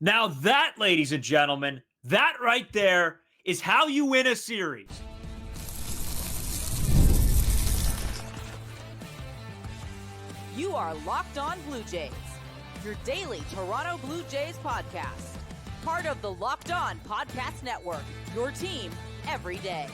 Now that, ladies and gentlemen, that right there is how you win a series. You are Locked On Blue Jays, your daily Toronto Blue Jays podcast. Part of the Locked On Podcast Network, your team every day.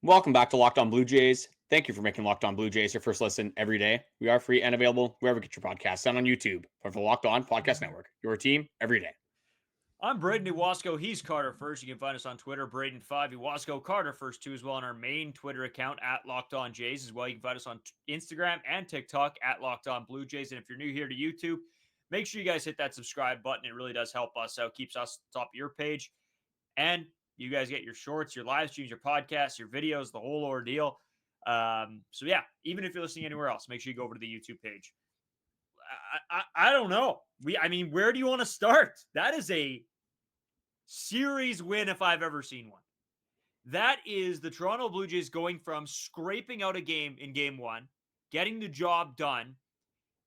Welcome back to Locked On Blue Jays. Thank you for making Locked On Blue Jays your first listen every day. We are free and available wherever you get your podcasts and on YouTube for the Locked On Podcast Network, your team every day. I'm Braden Iwasco. He's Carter First. You can find us on Twitter, Braden5 Iwasco, Carter First too, as well on our main Twitter account at Locked On Jays as well. You can find us on Instagram and TikTok at Locked On Blue Jays. And if you're new here to YouTube, make sure you guys hit that subscribe button. It really does help us out, keeps us top of your page. And you guys get your shorts, your live streams, your podcasts, your videos, the whole ordeal. So yeah, even if you're listening anywhere else, make sure you go over to the YouTube page. I don't know. Where do you want to start? That is a series win if I've ever seen one. That is the Toronto Blue Jays going from scraping out a game in game one, getting the job done,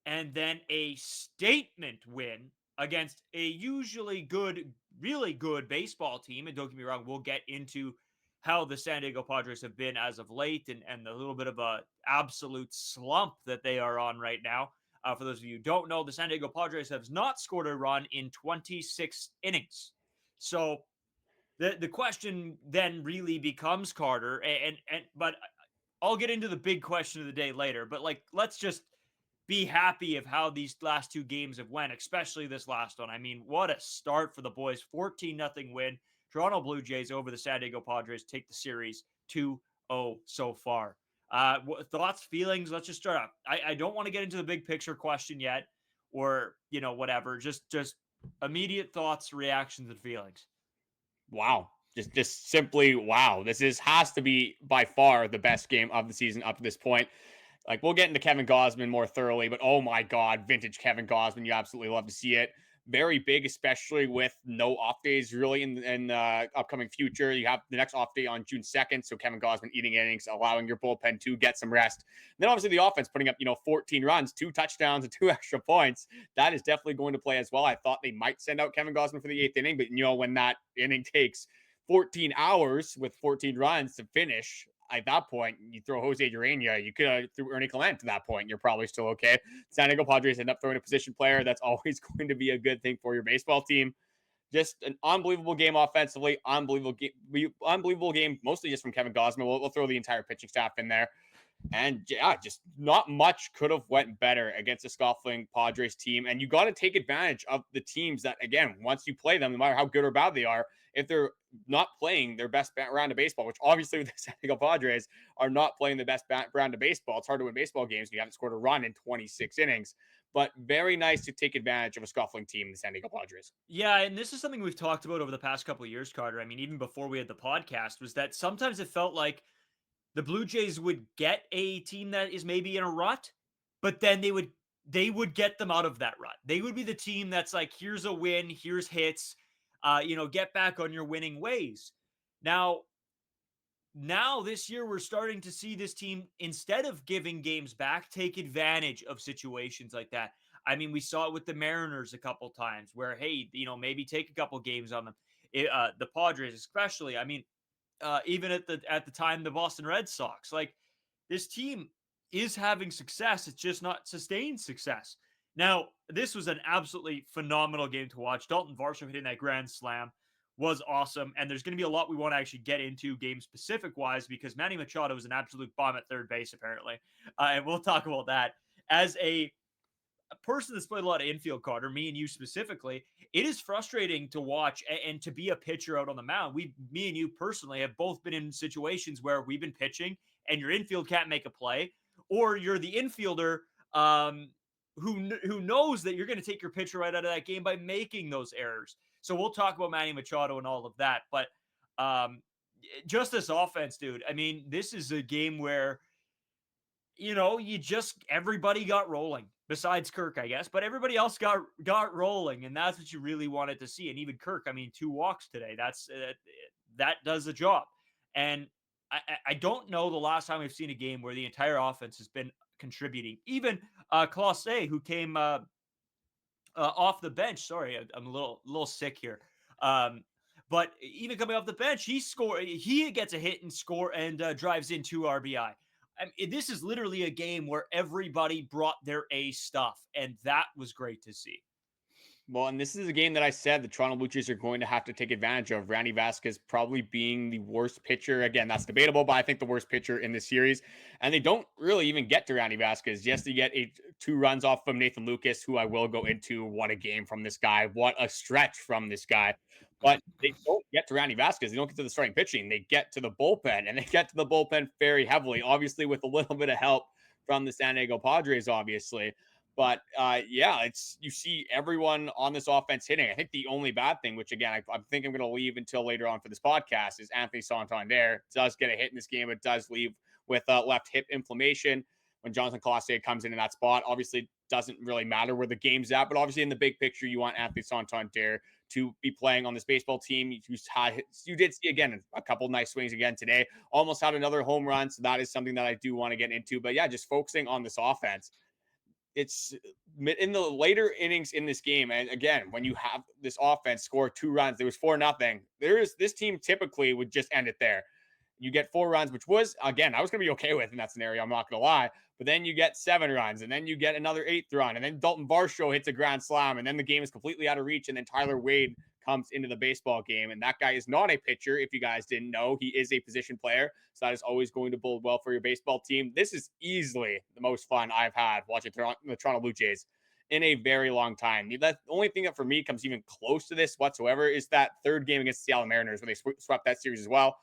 and then a statement win against a usually good, really good baseball team. And don't get me wrong, we'll get into how the San Diego Padres have been as of late and the little bit of a absolute slump that they are on right now. For those of you who don't know, the San Diego Padres have not scored a run in 26 innings. So the question then really becomes, Carter, but I'll get into the big question of the day later. But let's just be happy of how these last two games have went, especially this last one. I mean, what a start for the boys. 14-0 win. Toronto Blue Jays over the San Diego Padres take the series 2-0 so far. Thoughts, feelings? Let's just start up. I don't want to get into the big picture question yet or, whatever. Just immediate thoughts, reactions, and feelings. Wow. Just simply wow. This has to be by far the best game of the season up to this point. We'll get into Kevin Gausman more thoroughly, but oh my God, vintage Kevin Gausman. You absolutely love to see it. Very big, especially with no off days really in the upcoming future. You have the next off day on June 2nd. So Kevin Gausman eating innings, allowing your bullpen to get some rest. And then obviously the offense putting up, 14 runs, 2 touchdowns, and 2 extra points. That is definitely going to play as well. I thought they might send out Kevin Gausman for the 8th inning, but when that inning takes 14 hours with 14 runs to finish, at that point, you throw Jose Urania. You could have threw Ernie Clement to that point. You're probably still okay. San Diego Padres end up throwing a position player. That's always going to be a good thing for your baseball team. Just an unbelievable game offensively. Unbelievable game, mostly just from Kevin Gausman. We'll throw the entire pitching staff in there. And yeah, just not much could have went better against a scuffling Padres team. And you got to take advantage of the teams that, again, once you play them, no matter how good or bad they are, if they're not playing their best round of baseball, which obviously the San Diego Padres are not playing the best round of baseball. It's hard to win baseball games when you haven't scored a run in 26 innings. But very nice to take advantage of a scuffling team, the San Diego Padres. Yeah, and this is something we've talked about over the past couple of years, Carter. I mean, even before we had the podcast, was that sometimes it felt like the Blue Jays would get a team that is maybe in a rut, but then they would get them out of that rut. They would be the team that's like, here's a win, here's hits, get back on your winning ways. Now this year we're starting to see this team, instead of giving games back, take advantage of situations like that. I mean, we saw it with the Mariners a couple times where, hey, maybe take a couple games on them. The Padres especially. I mean, even at the time, the Boston Red Sox, this team is having success. It's just not sustained success. Now, this was an absolutely phenomenal game to watch. Daulton Varsho hitting that grand slam was awesome. And there's going to be a lot we want to actually get into game specific wise, because Manny Machado was an absolute bomb at third base, apparently. And we'll talk about that. As a person that's played a lot of infield, Carter, me and you specifically, it is frustrating to watch and to be a pitcher out on the mound. Me and you personally have both been in situations where we've been pitching and your infield can't make a play, or you're the infielder who knows that you're going to take your pitcher right out of that game by making those errors. So we'll talk about Manny Machado and all of that. But just this offense, dude, I mean, this is a game where, everybody got rolling. Besides Kirk, I guess, but everybody else got rolling, and that's what you really wanted to see. And even Kirk, 2 walks today. That does the job. And I don't know the last time we've seen a game where the entire offense has been contributing. Even Clase, who came off the bench. Sorry, I'm a little sick here. But even coming off the bench, he gets a hit and score and drives in 2 RBI. This is literally a game where everybody brought their A stuff, and that was great to see. Well, and this is a game that I said the Toronto Blue Jays are going to have to take advantage of. Randy Vasquez probably being the worst pitcher. Again, that's debatable, but I think the worst pitcher in this series. And they don't really even get to Randy Vasquez. Yes, they get 2 runs off from Nathan Lucas, who I will go into. What a game from this guy. What a stretch from this guy. But they don't get to Randy Vasquez. They don't get to the starting pitching. They get to the bullpen, and they get to the bullpen very heavily, obviously with a little bit of help from the San Diego Padres, obviously. But yeah, you see everyone on this offense hitting. I think the only bad thing, which again, I think I'm going to leave until later on for this podcast, is Anthony Santander does get a hit in this game. It does leave with left hip inflammation when Jonathan Clase comes in that spot. Obviously, doesn't really matter where the game's at, but obviously in the big picture, you want Anthony Santander to be playing on this baseball team. You did see again a couple nice swings again today. Almost had another home run, so that is something that I do want to get into. But yeah, just focusing on this offense. It's in the later innings in this game. And again, when you have this offense score 2 runs, there was 4-0. This team typically would just end it there. You get 4 runs, which was, again, I was going to be okay with in that scenario. I'm not going to lie. But then you get 7 runs, and then you get another 8th run, and then Daulton Varsho hits a grand slam, and then the game is completely out of reach, and then Tyler Wade comes into the baseball game. And that guy is not a pitcher. If you guys didn't know, he is a position player. So that is always going to bode well for your baseball team. This is easily the most fun I've had watching the Toronto Blue Jays in a very long time. The only thing that for me comes even close to this whatsoever is that 3rd game against the Seattle Mariners where they swept that series as well.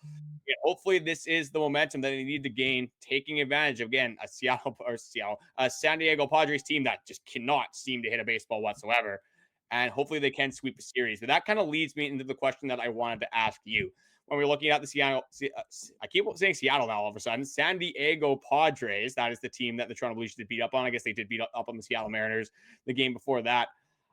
Yeah, hopefully this is the momentum that they need to gain, taking advantage of, again, a San Diego Padres team that just cannot seem to hit a baseball whatsoever. And hopefully they can sweep the series. But that kind of leads me into the question that I wanted to ask you. When we're looking at the Seattle, I keep saying Seattle now all of a sudden, San Diego Padres, that is the team that the Toronto Blue Jays did beat up on. I guess they did beat up on the Seattle Mariners the game before that.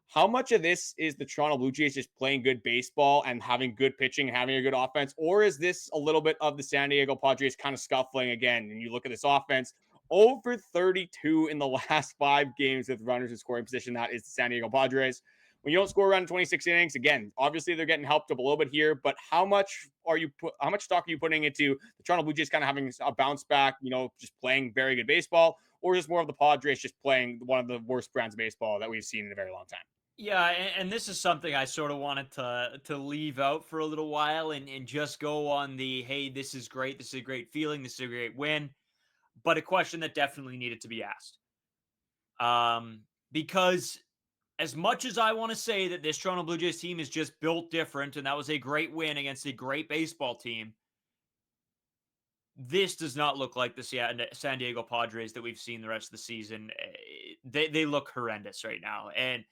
How much of this is the Toronto Blue Jays just playing good baseball and having good pitching and having a good offense? Or is this a little bit of the San Diego Padres kind of scuffling again? And you look at this offense, over 32 in the last 5 games with runners in scoring position. That is the San Diego Padres. When you don't score around 26 innings, again, obviously they're getting helped up a little bit here, but how much stock are you putting into the Toronto Blue Jays kind of having a bounce back, just playing very good baseball, or is more of the Padres just playing one of the worst brands of baseball that we've seen in a very long time? Yeah, and this is something I sort of wanted to leave out for a little while and just go on the, hey, this is great, this is a great feeling, this is a great win, but a question that definitely needed to be asked. Because as much as I want to say that this Toronto Blue Jays team is just built different, and that was a great win against a great baseball team, this does not look like the San Diego Padres that we've seen the rest of the season. They look horrendous right now, and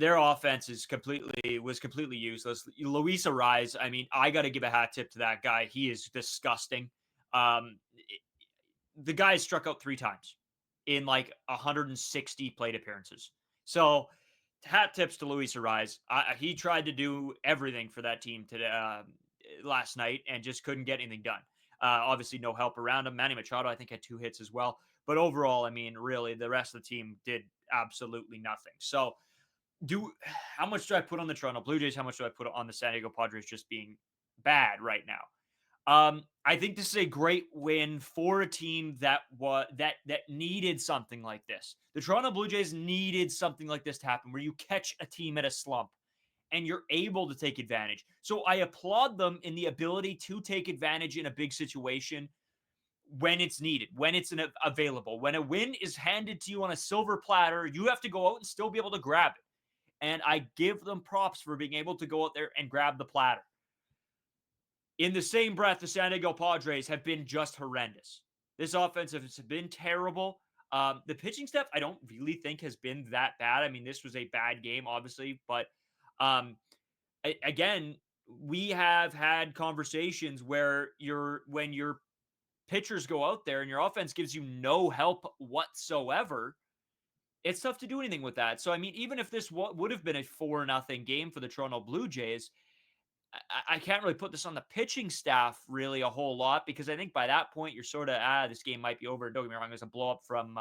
their offense was completely useless. Luis Arraez, I mean, I got to give a hat tip to that guy. He is disgusting. The guy has struck out 3 times in like 160 plate appearances. So hat tips to Luis Arraez. He tried to do everything for that team today, last night, and just couldn't get anything done. Obviously, no help around him. Manny Machado, I think, had 2 hits as well. But overall, I mean, really, the rest of the team did absolutely nothing. So, how much do I put on the Toronto Blue Jays? How much do I put on the San Diego Padres just being bad right now? I think this is a great win for a team that needed something like this. The Toronto Blue Jays needed something like this to happen, where you catch a team at a slump and you're able to take advantage. So I applaud them in the ability to take advantage in a big situation when it's needed, when it's available. When a win is handed to you on a silver platter, you have to go out and still be able to grab it. And I give them props for being able to go out there and grab the platter. In the same breath, the San Diego Padres have been just horrendous. This offense has been terrible. The pitching staff, I don't really think has been that bad. I mean, this was a bad game, obviously, but again, we have had conversations where when your pitchers go out there and your offense gives you no help whatsoever, it's tough to do anything with that. So, I mean, even if this would have been a 4-0 game for the Toronto Blue Jays, I can't really put this on the pitching staff really a whole lot, because I think by that point you're sort of, this game might be over. Don't get me wrong, there's a blow up from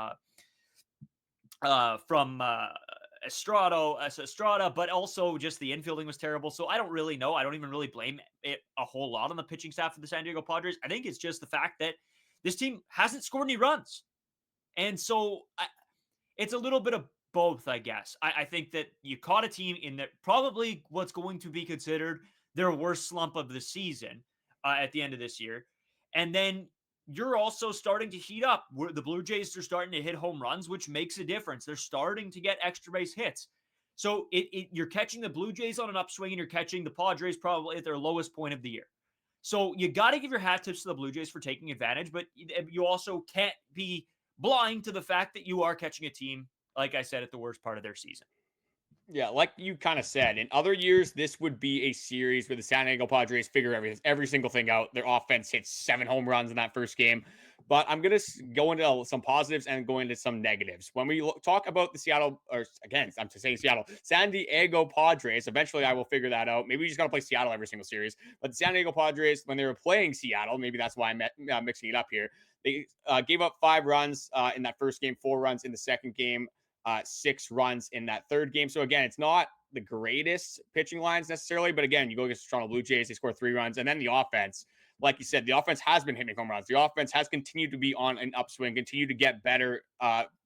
Estrada, but also just the infielding was terrible. So I don't really know. I don't even really blame it a whole lot on the pitching staff of the San Diego Padres. I think it's just the fact that this team hasn't scored any runs. And so it's a little bit of both, I guess. I think that you caught a team in that probably what's going to be considered their worst slump of the season at the end of this year. And then you're also starting to heat up. The Blue Jays are starting to hit home runs, which makes a difference. They're starting to get extra base hits. So you're catching the Blue Jays on an upswing, and you're catching the Padres probably at their lowest point of the year. So you got to give your hat tips to the Blue Jays for taking advantage, but you also can't be blind to the fact that you are catching a team, like I said, at the worst part of their season. Yeah, like you kind of said, in other years, this would be a series where the San Diego Padres figure every single thing out. Their offense hits 7 home runs in that first game. But I'm going to go into some positives and go into some negatives. When we talk about the San Diego Padres, eventually I will figure that out. Maybe we just got to play Seattle every single series. But the San Diego Padres, when they were playing Seattle, maybe that's why I'm mixing it up here. They gave up 5 runs in that first game, 4 runs in the second game. 6 runs in that third game. So again, it's not the greatest pitching lines necessarily, but again, you go against the Toronto Blue Jays, they score 3 runs, and then the offense, like you said, the offense has been hitting home runs. The offense has continued to be on an upswing, continue to get better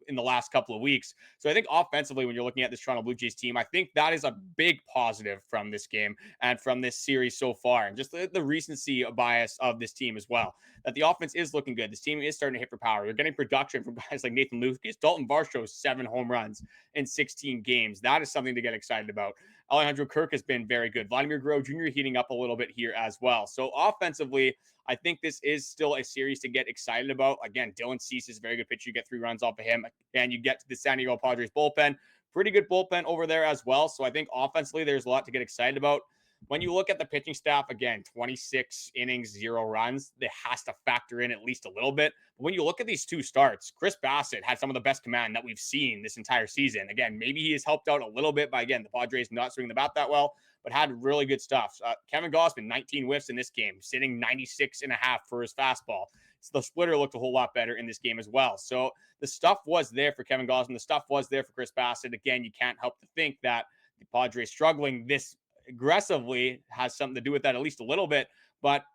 in the last couple of weeks. So I think offensively, when you're looking at this Toronto Blue Jays team, I think that is a big positive from this game and from this series so far, and just the recency bias of this team as well. That the offense is looking good. This team is starting to hit for power. They're getting production from guys like Nathan Lucas, Daulton Varsho, 7 home runs in 16 games. That is something to get excited about. Alejandro Kirk has been very good. Vladimir Guerrero Jr. heating up a little bit here as well. So offensively, I think this is still a series to get excited about. Again, Dylan Cease is a very good pitcher. You get 3 runs off of him, and you get to the San Diego Padres bullpen. Pretty good bullpen over there as well. So I think offensively, there's a lot to get excited about. When you look at the pitching staff, again, 26 innings, 0 runs, that has to factor in at least a little bit. But when you look at these 2 starts, Chris Bassitt had some of the best command that we've seen this entire season. Again, maybe he has helped out a little bit by, again, the Padres not swinging the bat that well, but had really good stuff. Kevin Gausman, 19 whiffs in this game, sitting 96.5 for his fastball. So the splitter looked a whole lot better in this game as well. So the stuff was there for Kevin Gausman. The stuff was there for Chris Bassitt. Again, you can't help to think that the Padres struggling this aggressively has something to do with that at least a little bit. But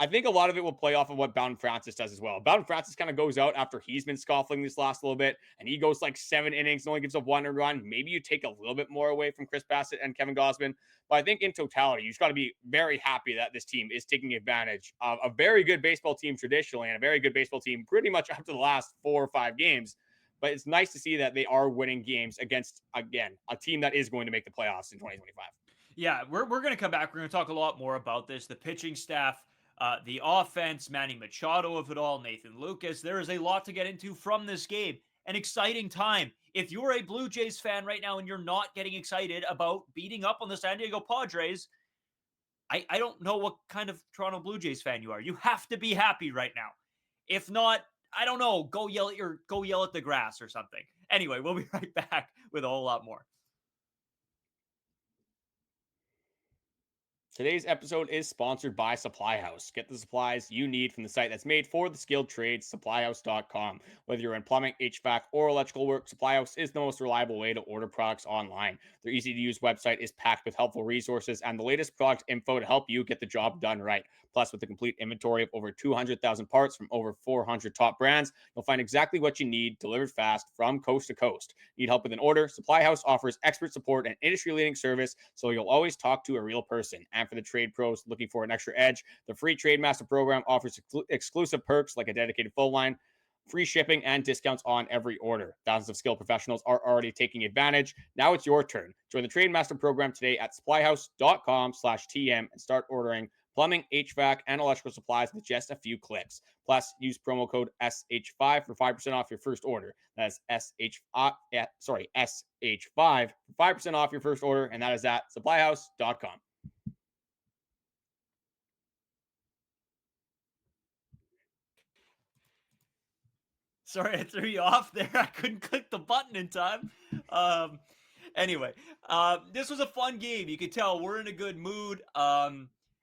I think a lot of it will play off of what Bowden Francis does as well. Bowden Francis kind of goes out after he's been scuffling this last little bit, and he goes like 7 innings and only gives up 1 run. Maybe you take a little bit more away from Chris Bassitt and Kevin Gausman. But I think in totality, you just got to be very happy that this team is taking advantage of a very good baseball team traditionally and a very good baseball team pretty much up to the last 4 or 5 games. But it's nice to see that they are winning games against, again, a team that is going to make the playoffs in 2025. Yeah, we're going to come back. We're going to talk a lot more about this. The pitching staff, the offense, Manny Machado of it all, Nathan Lucas. There is a lot to get into from this game. An exciting time. If you're a Blue Jays fan right now and you're not getting excited about beating up on the San Diego Padres, I don't know what kind of Toronto Blue Jays fan you are. You have to be happy right now. If not, I don't know, go yell at the grass or something. Anyway, we'll be right back with a whole lot more. Today's episode is sponsored by Supply House. Get the supplies you need from the site that's made for the skilled trades, supplyhouse.com. Whether you're in plumbing, HVAC, or electrical work, Supply House is the most reliable way to order products online. Their easy-to-use website is packed with helpful resources and the latest product info to help you get the job done right. Plus, with a complete inventory of over 200,000 parts from over 400 top brands, you'll find exactly what you need delivered fast from coast to coast. Need help with an order? Supply House offers expert support and industry-leading service, so you'll always talk to a real person. And for the trade pros looking for an extra edge, the free Trade Master program offers exclusive perks like a dedicated phone line, free shipping, and discounts on every order. Thousands of skilled professionals are already taking advantage. Now it's your turn. Join the Trade Master program today at supplyhouse.com/TM and start ordering plumbing, HVAC, and electrical supplies with just a few clicks. Plus, use promo code SH5 for 5% off your first order. That's SH5 for 5% off your first order, and that is at supplyhouse.com. Sorry, I threw you off there. I couldn't click the button in time. Anyway, this was a fun game. You could tell we're in a good mood.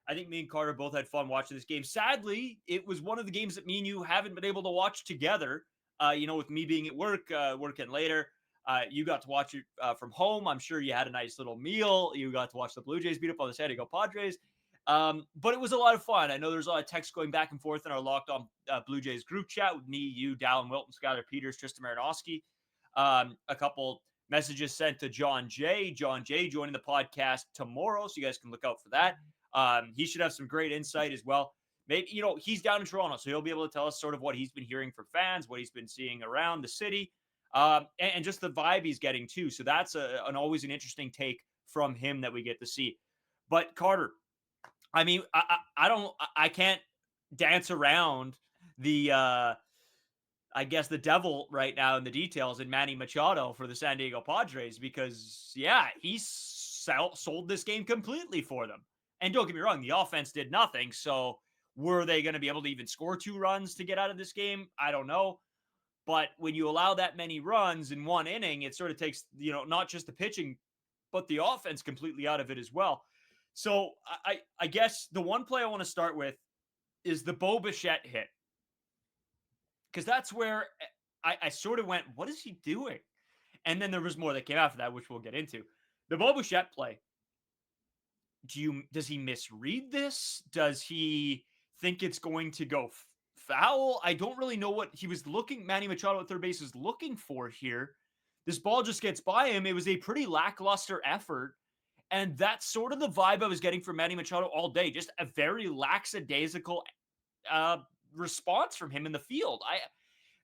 I think me and Carter both had fun watching this game. Sadly, it was one of the games that me and you haven't been able to watch together, with me being at work, working later. You got to watch it from home. I'm sure you had a nice little meal. You got to watch the Blue Jays beat up on the San Diego Padres. But it was a lot of fun. I know there's a lot of texts going back and forth in our Locked On Blue Jays group chat with me, you, Dallin Wilton, Skylar Peters, Tristan Marinowski. A couple messages sent to John J. John J. joining the podcast tomorrow, so you guys can look out for that. He should have some great insight as well. Maybe, he's down in Toronto, so he'll be able to tell us sort of what he's been hearing from fans, what he's been seeing around the city, and just the vibe he's getting too. So that's always an interesting take from him that we get to see. But Carter, I mean, I can't dance around the, I guess the devil right now in the details in Manny Machado for the San Diego Padres, because he sold this game completely for them. And don't get me wrong, the offense did nothing. So were they going to be able to even score 2 runs to get out of this game? I don't know. But when you allow that many runs in one inning, it sort of takes, not just the pitching, but the offense completely out of it as well. So I guess the one play I want to start with is the Bichette hit. Because that's where I sort of went, what is he doing? And then there was more that came after that, which we'll get into. The Bichette play. Does he misread this? Does he think it's going to go foul? I don't really know what he was looking. Manny Machado at third base is looking for here. This ball just gets by him. It was a pretty lackluster effort. And that's sort of the vibe I was getting from Manny Machado all day. Just a very lackadaisical response from him in the field.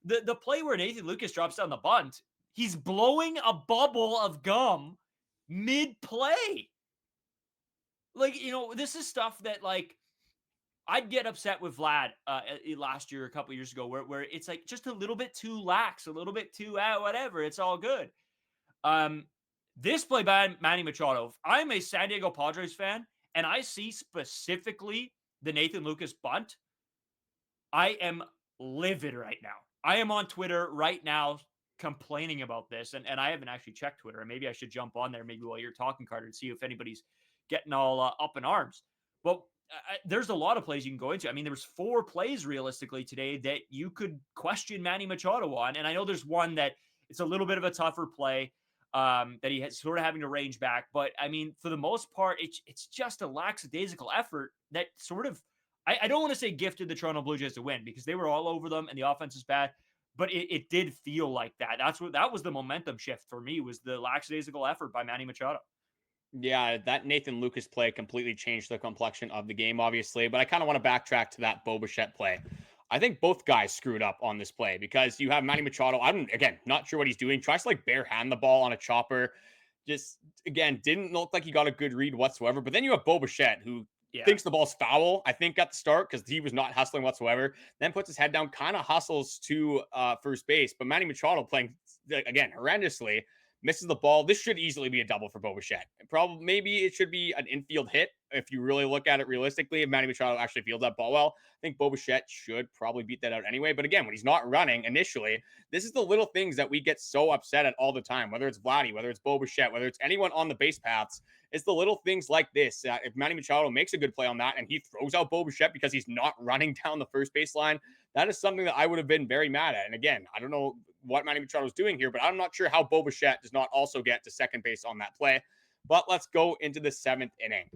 The play where Nathan Lucas drops down the bunt, he's blowing a bubble of gum mid-play. Like, this is stuff that, like, I'd get upset with Vlad last year, a couple years ago, where it's like just a little bit too lax, a little bit too, whatever, it's all good. This play by Manny Machado, I'm a San Diego Padres fan, and I see specifically the Nathan Lucas bunt, I am livid right now. I am on Twitter right now complaining about this, and I haven't actually checked Twitter, and maybe I should jump on there maybe while you're talking, Carter, and see if anybody's getting all up in arms. Well, there's a lot of plays you can go into. I mean, there was 4 plays realistically today that you could question Manny Machado on, and I know there's one that it's a little bit of a tougher play that he has sort of having to range back, but I mean, for the most part, it's just a lackadaisical effort that sort of, I don't want to say gifted the Toronto Blue Jays to win because they were all over them and the offense is bad, but it did feel like that. That was the momentum shift for me, was the lackadaisical effort by Manny Machado. Yeah, that Nathan Lucas play completely changed the complexion of the game, obviously. But I kind of want to backtrack to that Bichette play. I think both guys screwed up on this play because you have Manny Machado. Not sure what he's doing. Tries to like bare hand the ball on a chopper. Just, again, didn't look like he got a good read whatsoever. But then you have Bichette, who thinks the ball's foul, I think, at the start because he was not hustling whatsoever. Then puts his head down, kind of hustles to first base. But Manny Machado playing, again, horrendously, misses the ball. This should easily be a double for Bichette. Maybe it should be an infield hit if you really look at it realistically. If Manny Machado actually fields that ball well, I think Bichette should probably beat that out anyway. But again, when he's not running initially, this is the little things that we get so upset at all the time, whether it's Vladdy, whether it's Bichette, whether it's anyone on the base paths. It's the little things like this. If Manny Machado makes a good play on that and he throws out Bichette because he's not running down the first baseline, that is something that I would have been very mad at. And again, I don't know what Manny Machado is doing here, but I'm not sure how Bichette does not also get to second base on that play. But let's go into the 7th inning.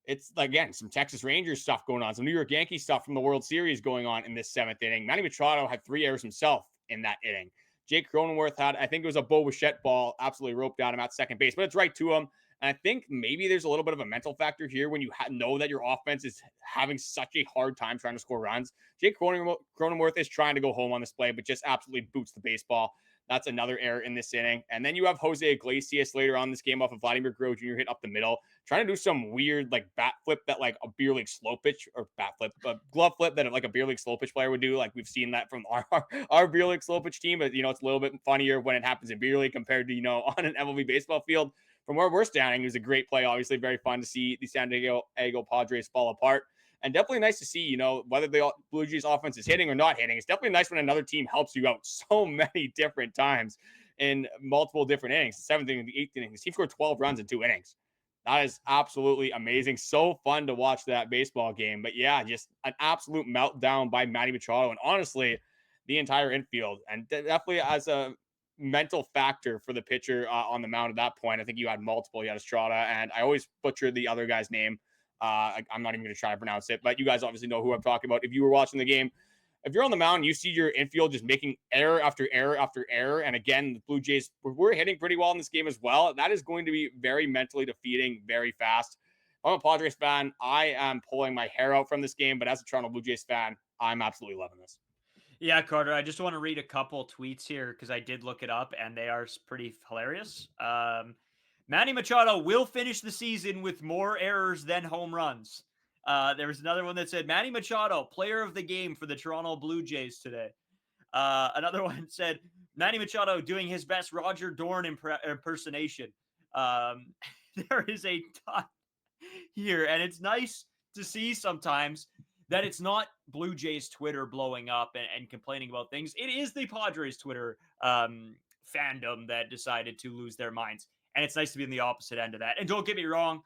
It's, again, some Texas Rangers stuff going on, some New York Yankees stuff from the World Series going on in this 7th inning. Manny Machado had 3 errors himself in that inning. Jake Cronenworth had, I think it was a Bichette ball, absolutely roped out him at second base, but it's right to him. And I think maybe there's a little bit of a mental factor here when you know that your offense is having such a hard time trying to score runs. Jake Cronenworth is trying to go home on this play, but just absolutely boots the baseball. That's another error in this inning. And then you have Jose Iglesias later on this game off of Vladimir Guerrero Jr. hit up the middle, trying to do some weird like bat flip that like a beer league slow pitch or bat flip, but glove flip that like a beer league slow pitch player would do. Like we've seen that from our beer league slow pitch team, but it's a little bit funnier when it happens in beer league compared to, on an MLB baseball field. From where we're standing, it was a great play. Obviously, very fun to see the San Diego Padres fall apart. And definitely nice to see, whether the Blue Jays offense is hitting or not hitting. It's definitely nice when another team helps you out so many different times in multiple different innings. The 7th inning, the 8th inning. The team scored 12 runs in 2 innings. That is absolutely amazing. So fun to watch that baseball game. But yeah, just an absolute meltdown by Manny Machado. And honestly, the entire infield. And definitely as a mental factor for the pitcher on the mound at that point. I think you had multiple. You had Estrada, and I always butcher the other guy's name. I'm not even going to try to pronounce it, but you guys obviously know who I'm talking about. If you were watching the game, if you're on the mound, you see your infield just making error after error after error. And again, the Blue Jays, we're hitting pretty well in this game as well. That is going to be very mentally defeating very fast. If I'm a Padres fan, I am pulling my hair out from this game. But as a Toronto Blue Jays fan, I'm absolutely loving this. Yeah, Carter, I just want to read a couple tweets here because I did look it up and they are pretty hilarious. Manny Machado will finish the season with more errors than home runs. There was another one that said Manny Machado, player of the game for the Toronto Blue Jays today. Another one said Manny Machado doing his best Roger Dorn impersonation. There is a ton here, and it's nice to see sometimes that it's not Blue Jays Twitter blowing up and complaining about things. It is the Padres Twitter fandom that decided to lose their minds. And it's nice to be in the opposite end of that. And don't get me wrong.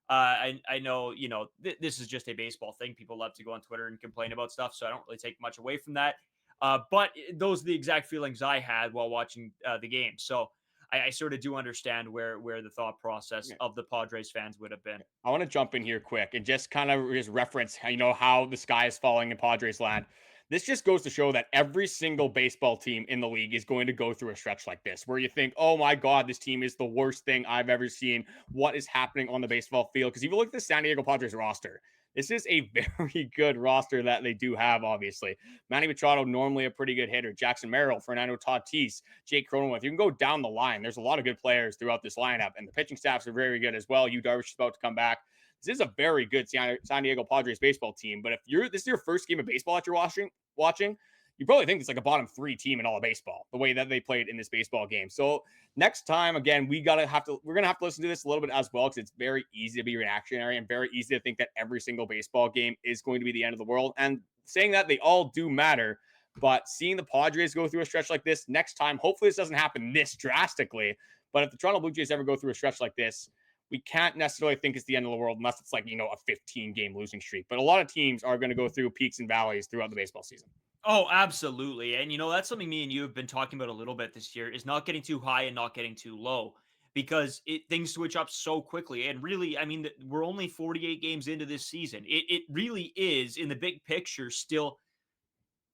I know, this is just a baseball thing. People love to go on Twitter and complain about stuff. So I don't really take much away from that. But those are the exact feelings I had while watching the game. So I sort of do understand where the thought process of the Padres fans would have been. I want to jump in here quick and just kind of just reference how the sky is falling in Padres land. This just goes to show that every single baseball team in the league is going to go through a stretch like this, where you think, oh my God, this team is the worst thing I've ever seen. What is happening on the baseball field? Because if you look at the San Diego Padres roster, this is a very good roster that they do have, obviously. Manny Machado, normally a pretty good hitter. Jackson Merrill, Fernando Tatis, Jake Cronenworth. You can go down the line. There's a lot of good players throughout this lineup, and the pitching staffs are very good as well. Yu Darvish is about to come back. This is a very good San Diego Padres baseball team. But if this is your first game of baseball that you're watching, you probably think it's like a bottom 3 team in all of baseball, the way that they played in this baseball game. So next time, again, we're gonna have to listen to this a little bit as well, because it's very easy to be reactionary and very easy to think that every single baseball game is going to be the end of the world. And saying that, they all do matter, but seeing the Padres go through a stretch like this next time, hopefully this doesn't happen this drastically. But if the Toronto Blue Jays ever go through a stretch like this, we can't necessarily think it's the end of the world unless it's like, a 15-game losing streak. But a lot of teams are going to go through peaks and valleys throughout the baseball season. Oh, absolutely. And, that's something me and you have been talking about a little bit this year, is not getting too high and not getting too low, because things switch up so quickly. And really, I mean, we're only 48 games into this season. It really is, in the big picture, still,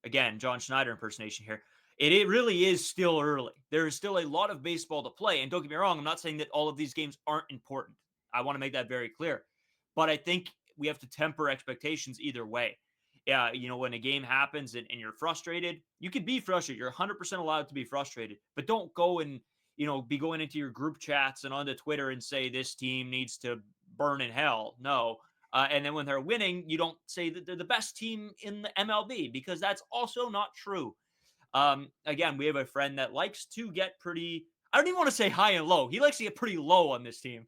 again, John Schneider impersonation here. It really is still early. There is still a lot of baseball to play. And don't get me wrong, I'm not saying that all of these games aren't important. I want to make that very clear. But I think we have to temper expectations either way. Yeah, when a game happens and you're frustrated, you can be frustrated. You're 100% allowed to be frustrated. But don't go and, be going into your group chats and onto Twitter and say this team needs to burn in hell. No. And then when they're winning, you don't say that they're the best team in the MLB, because that's also not true. Again, we have a friend that likes to get pretty, I don't even want to say high and low. He likes to get pretty low on this team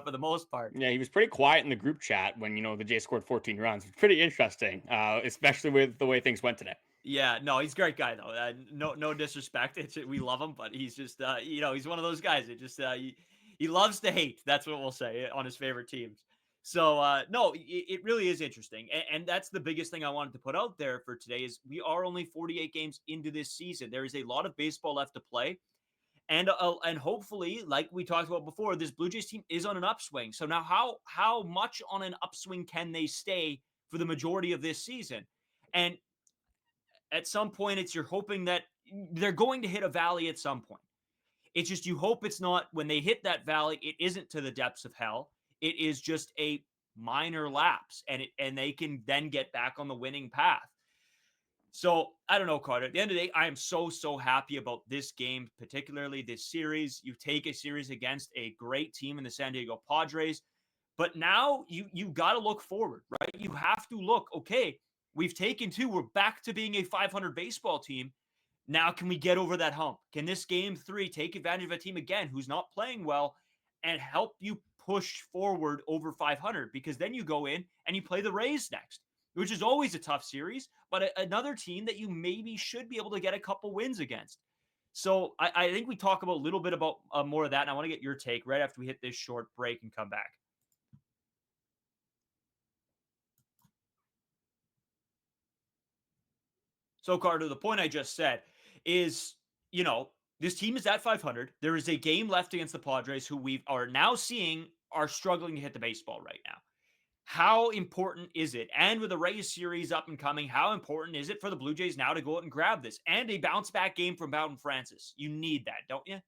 for the most part. Yeah, he was pretty quiet in the group chat when, the Jays scored 14 runs. It's pretty interesting, especially with the way things went today. Yeah, no, he's a great guy though. No disrespect. We love him, but he's just, he's one of those guys that just, he loves to hate. That's what we'll say on his favorite teams. So, no, it really is interesting. And that's the biggest thing I wanted to put out there for today is we are only 48 games into this season. There is a lot of baseball left to play. And hopefully, like we talked about before, this Blue Jays team is on an upswing. So now how much on an upswing can they stay for the majority of this season? And at some point, you're hoping that they're going to hit a valley at some point. It's just you hope it's not, when they hit that valley, it isn't to the depths of hell. It is just a minor lapse, and they can then get back on the winning path. So I don't know, Carter. At the end of the day, I am so happy about this game, particularly this series. You take a series against a great team in the San Diego Padres, but now you got to look forward, right? You have to look, okay, we've taken 2. We're back to being a 500 baseball team. Now, can we get over that hump? Can this game 3 take advantage of a team again who's not playing well and help you push forward over 500? Because then you go in and you play the Rays next, which is always a tough series, but another team that you maybe should be able to get a couple wins against. So I think we talk about a little bit about more of that, and I want to get your take right after we hit this short break and come back. So, Carter, the point I just said is, This team is at 500. There is a game left against the Padres, who we are now seeing are struggling to hit the baseball right now. How important is it? And with the Rays series up and coming, how important is it for the Blue Jays now to go out and grab this? And a bounce back game from Bowden Francis. You need that, don't you?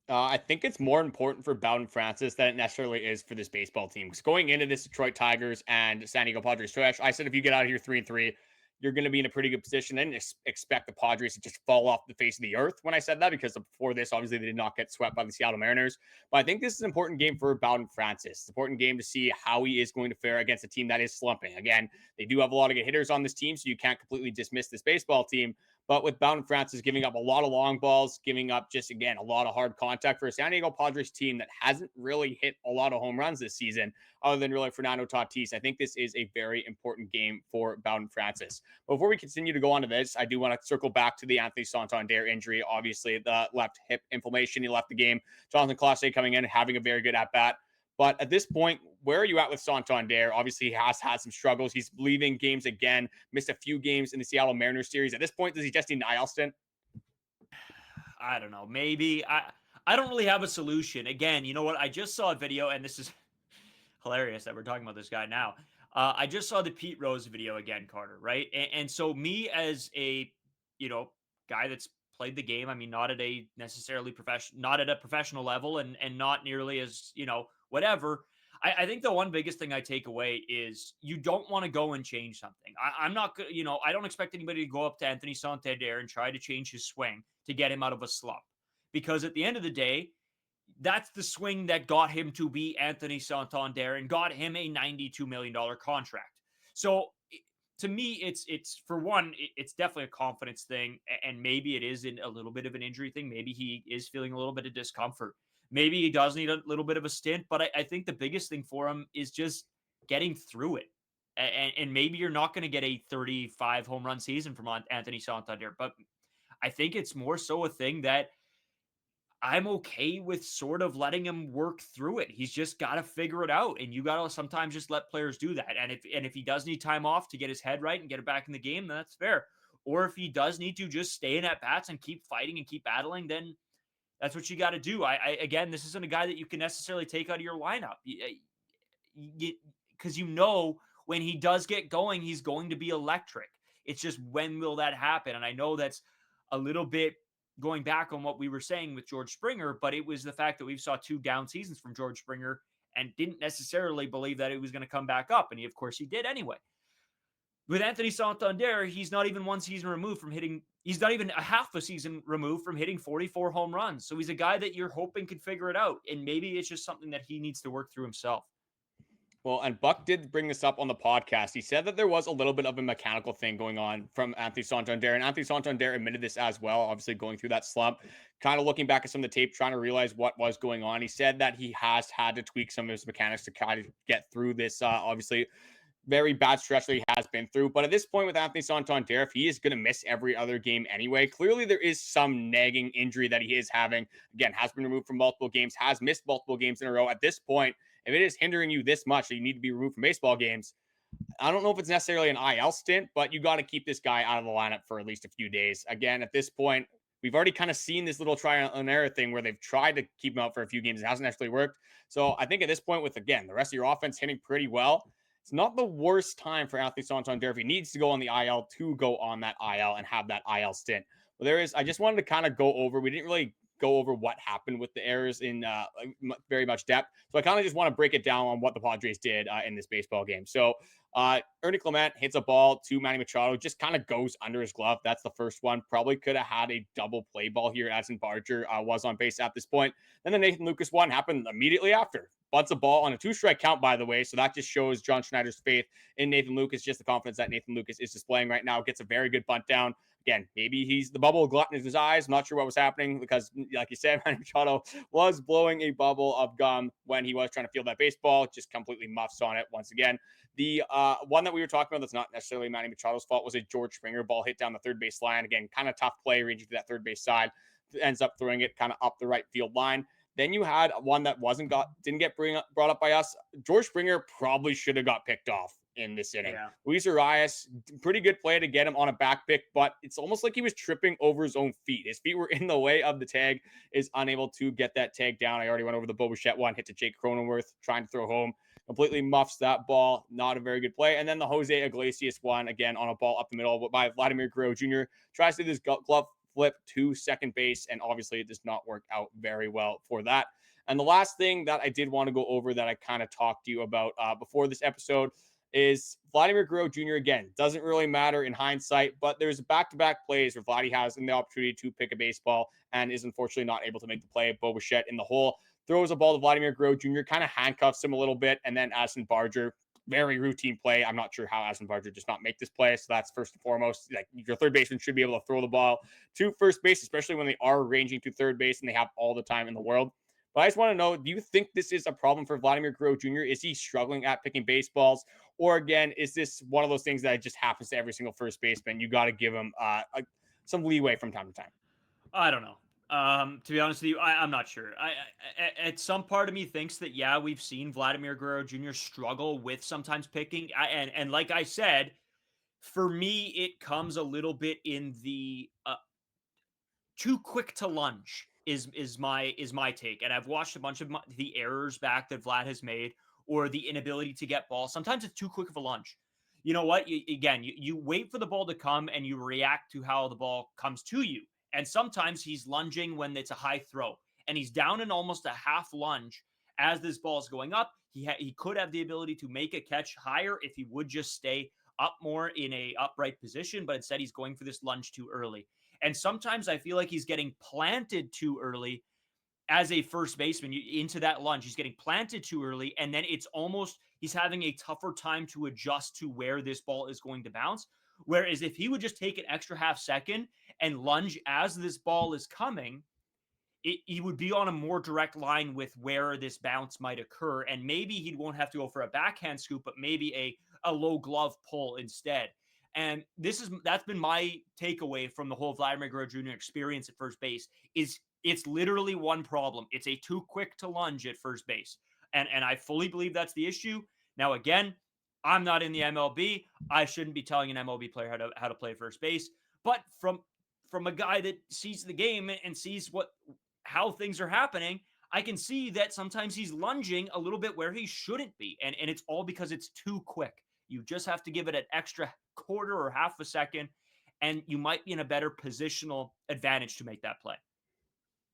I think it's more important for Bowden Francis than it necessarily is for this baseball team. Because going into this Detroit Tigers and San Diego Padres stretch, I said if you get out of here 3-3, you're going to be in a pretty good position. I didn't expect the Padres to just fall off the face of the earth when I said that, because before this, obviously, they did not get swept by the Seattle Mariners. But I think this is an important game for Bowden Francis. It's an important game to see how he is going to fare against a team that is slumping. Again, they do have a lot of good hitters on this team, so you can't completely dismiss this baseball team. But with Bowden Francis giving up a lot of long balls, giving up just, again, a lot of hard contact for a San Diego Padres team that hasn't really hit a lot of home runs this season, other than really Fernando Tatis, I think this is a very important game for Bowden Francis. Before we continue to go on to this, I do want to circle back to the Anthony Santander injury. Obviously, the left hip inflammation, he left the game. Jonathan Clase coming in, having a very good at-bat. But at this point, where are you at with Santander? Obviously, he has had some struggles. He's leaving games again, missed a few games in the Seattle Mariners series. At this point, does he just need an IL stint? I don't know. Maybe. I don't really have a solution. Again, you know what? I just saw a video, and this is hilarious that we're talking about this guy now. I just saw the Pete Rose video again, Carter, right? And so me as a, guy that's played the game, I mean, not at a necessarily not at a professional level and not nearly as, whatever. I think the one biggest thing I take away is you don't want to go and change something. I'm not, I don't expect anybody to go up to Anthony Santander and try to change his swing to get him out of a slump. Because at the end of the day, that's the swing that got him to be Anthony Santander and got him a $92 million contract. So to me, it's for one, it's definitely a confidence thing. And maybe it is a little bit of an injury thing. Maybe he is feeling a little bit of discomfort. Maybe he does need a little bit of a stint, but I think the biggest thing for him is just getting through it. And maybe you're not going to get a 35 home run season from Anthony Santander, but I think it's more so a thing that I'm okay with sort of letting him work through it. He's just got to figure it out. And you got to sometimes just let players do that. And if he does need time off to get his head right and get it back in the game, then that's fair. Or if he does need to just stay in at bats and keep fighting and keep battling, then that's what you got to do. Again, this isn't a guy that you can necessarily take out of your lineup. Because when he does get going, he's going to be electric. It's just, when will that happen? And I know that's a little bit going back on what we were saying with George Springer, but it was the fact that we saw 2 down seasons from George Springer and didn't necessarily believe that it was going to come back up. And of course he did anyway. With Anthony Santander, he's not even one season removed from hitting. He's not even a half a season removed from hitting 44 home runs. So he's a guy that you're hoping can figure it out. And maybe it's just something that he needs to work through himself. Well, and Buck did bring this up on the podcast. He said that there was a little bit of a mechanical thing going on from Anthony Santander, and Anthony Santander admitted this as well, obviously going through that slump, kind of looking back at some of the tape, trying to realize what was going on. He said that he has had to tweak some of his mechanics to kind of get through this, obviously, very bad stretch that he has been through. But at this point with Anthony Santander, if he is going to miss every other game anyway, clearly there is some nagging injury that he is having. Again, has been removed from multiple games, has missed multiple games in a row. At this point, if it is hindering you this much that you need to be removed from baseball games, I don't know if it's necessarily an IL stint, but you got to keep this guy out of the lineup for at least a few days. Again, at this point, we've already kind of seen this little trial and error thing where they've tried to keep him out for a few games. It hasn't actually worked. So I think at this point with, again, the rest of your offense hitting pretty well, it's not the worst time for Anthony Santander if he needs to go on the IL to go on that IL and have that IL stint. But I just wanted to kind of go over, we didn't really go over what happened with the errors in very much depth. So I kind of just want to break it down on what the Padres did in this baseball game. So Ernie Clement hits a ball to Manny Machado, just kind of goes under his glove. That's the first one. Probably could have had a double play ball here, as in Barger was on base at this point. Then the Nathan Lucas one happened immediately after. Bunts a ball on a 2-strike count, by the way. So that just shows John Schneider's faith in Nathan Lucas, just the confidence that Nathan Lucas is displaying right now. Gets a very good bunt down. Again, maybe he's the bubble glutton in his eyes. I'm not sure what was happening because, like you said, Manny Machado was blowing a bubble of gum when he was trying to field that baseball. Just completely muffs on it once again. The one that we were talking about that's not necessarily Manny Machado's fault was a George Springer ball hit down the third base line. Again, kind of tough play, reaching to that third base side. Ends up throwing it kind of up the right field line. Then you had one that didn't get brought up by us. George Springer probably should have got picked off. in this inning. Yeah. Luis Urias, pretty good play to get him on a back pick, but it's almost like he was tripping over his own feet. His feet were in the way of the tag, is unable to get that tag down. I already went over the Bichette one, hit to Jake Cronenworth, trying to throw home. Completely muffs that ball. Not a very good play. And then the Jose Iglesias one, again, on a ball up the middle by Vladimir Guerrero Jr. Tries to do this glove flip to second base, and obviously it does not work out very well for that. And the last thing that I did want to go over that I kind of talked to you about before this episode is Vladimir Guerrero Jr. Again, doesn't really matter in hindsight, but there's back-to-back plays where Vladdy has the opportunity to pick a baseball and is unfortunately not able to make the play. Bichette in the hole throws a ball to Vladimir Guerrero Jr., kind of handcuffs him a little bit, and then Addison Barger, very routine play. I'm not sure how Addison Barger does not make this play, so that's first and foremost. Like, your third baseman should be able to throw the ball to first base, especially when they are ranging to third base and they have all the time in the world. But I just want to know, do you think this is a problem for Vladimir Guerrero Jr.? Is he struggling at picking baseballs? Or again, is this one of those things that just happens to every single first baseman? You got to give him some leeway from time to time. I don't know. To be honest with you, I'm not sure. At some part of me thinks that, yeah, we've seen Vladimir Guerrero Jr. struggle with sometimes picking. And like I said, for me, it comes a little bit in the too quick to lunge is my take. And I've watched a bunch of the errors back that Vlad has made, or the inability to get balls. Sometimes it's too quick of a lunge. You know what? You wait for the ball to come and you react to how the ball comes to you. And sometimes he's lunging when it's a high throw, and he's down in almost a half lunge as this ball is going up. He could have the ability to make a catch higher if he would just stay up more in a upright position, but instead he's going for this lunge too early. And sometimes I feel like he's getting planted too early as a first baseman into that lunge. He's getting planted too early, and then it's almost he's having a tougher time to adjust to where this ball is going to bounce. Whereas if he would just take an extra half second and lunge as this ball is coming, he would be on a more direct line with where this bounce might occur. And maybe he won't have to go for a backhand scoop, but maybe a low glove pull instead. And that's been my takeaway from the whole Vladimir Guerrero Jr. experience at first base is it's literally one problem. It's a too quick to lunge at first base. And I fully believe that's the issue. Now, again, I'm not in the MLB. I shouldn't be telling an MLB player how to play first base. But from a guy that sees the game and sees how things are happening, I can see that sometimes he's lunging a little bit where he shouldn't be. And it's all because it's too quick. You just have to give it an extra quarter or half a second, and you might be in a better positional advantage to make that play.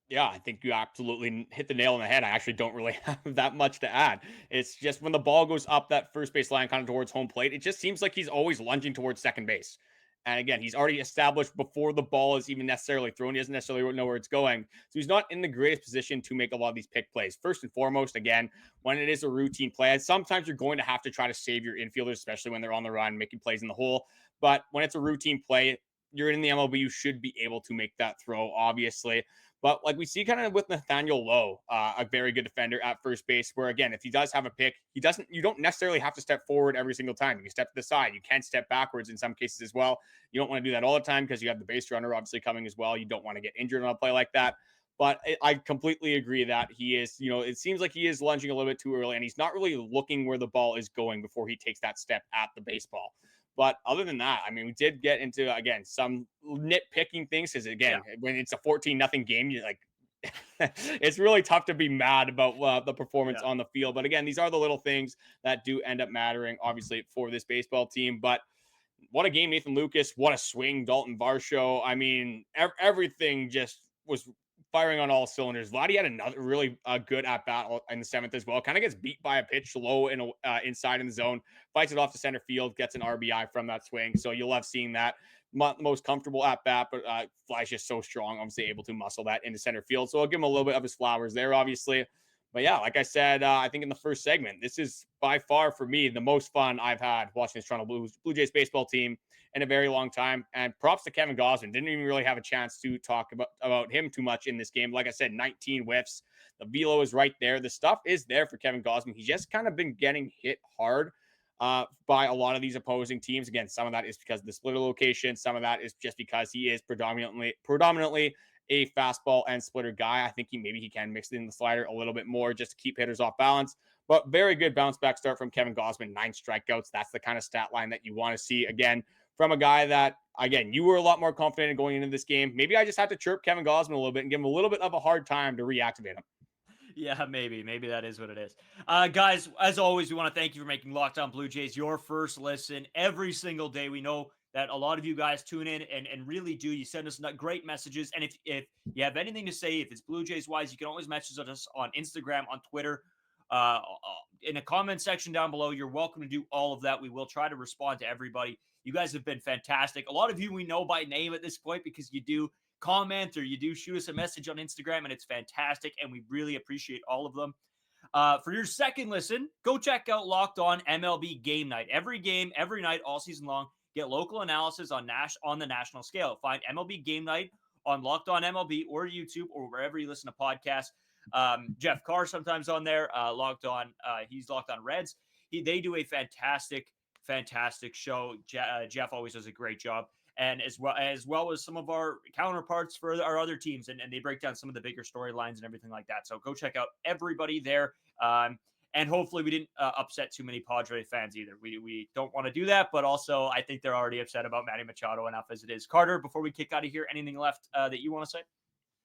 Yeah, I think you absolutely hit the nail on the head. I actually don't really have that much to add. It's just when the ball goes up that first base line kind of towards home plate, it just seems like he's always lunging towards second base. And again, he's already established before the ball is even necessarily thrown. He doesn't necessarily know where it's going. So he's not in the greatest position to make a lot of these pick plays. First and foremost, again, when it is a routine play, sometimes you're going to have to try to save your infielders, especially when they're on the run, making plays in the hole. But when it's a routine play, you're in the MLB, you should be able to make that throw, obviously. But like we see kind of with Nathaniel Lowe, a very good defender at first base, where again, if he does have a pick, you don't necessarily have to step forward every single time. You can step to the side. You can step backwards in some cases as well. You don't want to do that all the time because you have the base runner obviously coming as well. You don't want to get injured on a play like that. But I completely agree that he is, it seems like he is lunging a little bit too early, and he's not really looking where the ball is going before he takes that step at the baseball. But other than that, I mean, we did get into, again, some nitpicking things because, again, when it's a 14-0 game, you're like, it's really tough to be mad about the performance on the field. But again, these are the little things that do end up mattering, obviously, for this baseball team. But what a game, Nathan Lucas. What a swing, Daulton Varsho. I mean, everything just was firing on all cylinders. Vladdy had another really good at-bat in the seventh as well. Kind of gets beat by a pitch low and inside in the zone, fights it off to center field, gets an RBI from that swing. So you'll love seeing that. Not the most comfortable at-bat, but Vlad's just so strong, obviously able to muscle that into center field. So I'll give him a little bit of his flowers there, obviously. But yeah, like I said, I think in the first segment, this is by far for me the most fun I've had watching this Toronto Blue Jays baseball team in a very long time. And props to Kevin Gausman. Didn't even really have a chance to talk about him too much in this game. Like I said, 19 whiffs. The velo is right there. The stuff is there for Kevin Gausman. He's just kind of been getting hit hard by a lot of these opposing teams. Again, some of that is because of the splitter location. Some of that is just because he is predominantly a fastball and splitter guy. I think he can mix it in the slider a little bit more just to keep hitters off balance. But very good bounce back start from Kevin Gausman, 9 strikeouts. That's the kind of stat line that you want to see again from a guy that, again, you were a lot more confident in going into this game. Maybe I just had to chirp Kevin Gausman a little bit and give him a little bit of a hard time to reactivate him. Yeah, maybe that is what it is. Guys, as always, we want to thank you for making Locked On Blue Jays your first listen every single day. We know that a lot of you guys tune in and really do. You send us great messages. And if you have anything to say, if it's Blue Jays wise, you can always message us on Instagram, on Twitter, in a comment section down below. You're welcome to do all of that. We will try to respond to everybody. You guys have been fantastic. A lot of you we know by name at this point because you do comment or you do shoot us a message on Instagram, and it's fantastic, and we really appreciate all of them. For your second listen, go check out Locked On MLB Game Night. Every game, every night, all season long. Get local analysis on the national scale. Find MLB Game Night on Locked On MLB or YouTube or wherever you listen to podcasts. Jeff Carr sometimes on there. He's Locked On Reds. They do a fantastic show. Jeff always does a great job. And as well as some of our counterparts for our other teams, and they break down some of the bigger storylines and everything like that. So go check out everybody there. And hopefully we didn't upset too many Padre fans either. We don't want to do that, but also I think they're already upset about Manny Machado enough as it is. Carter, before we kick out of here, anything left that you want to say?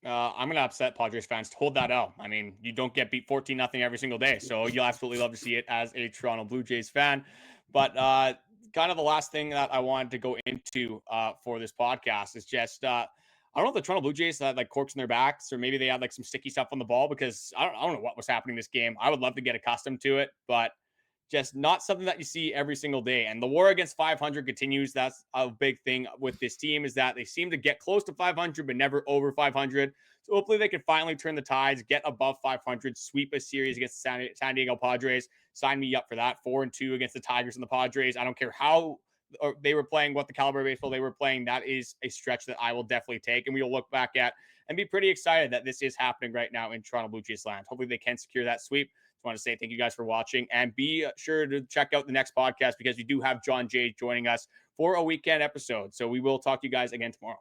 I'm going to upset Padres fans to hold that L. I mean, you don't get beat 14-0 every single day. So you'll absolutely love to see it as a Toronto Blue Jays fan. But kind of the last thing that I wanted to go into for this podcast is just, I don't know if the Toronto Blue Jays had like corks in their backs, or maybe they had like some sticky stuff on the ball, because I don't know what was happening this game. I would love to get accustomed to it, but just not something that you see every single day. And the war against 500 continues. That's a big thing with this team, is that they seem to get close to 500, but never over 500. So hopefully they can finally turn the tides, get above 500, sweep a series against the San Diego Padres. Sign me up for that. 4-2 against the Tigers and the Padres. I don't care how they were playing, what the caliber of baseball they were playing. That is a stretch that I will definitely take, and we will look back at and be pretty excited that this is happening right now in Toronto Blue Jays land. Hopefully they can secure that sweep. Just want to say thank you guys for watching, and be sure to check out the next podcast, because we do have John Jay joining us for a weekend episode. So we will talk to you guys again tomorrow.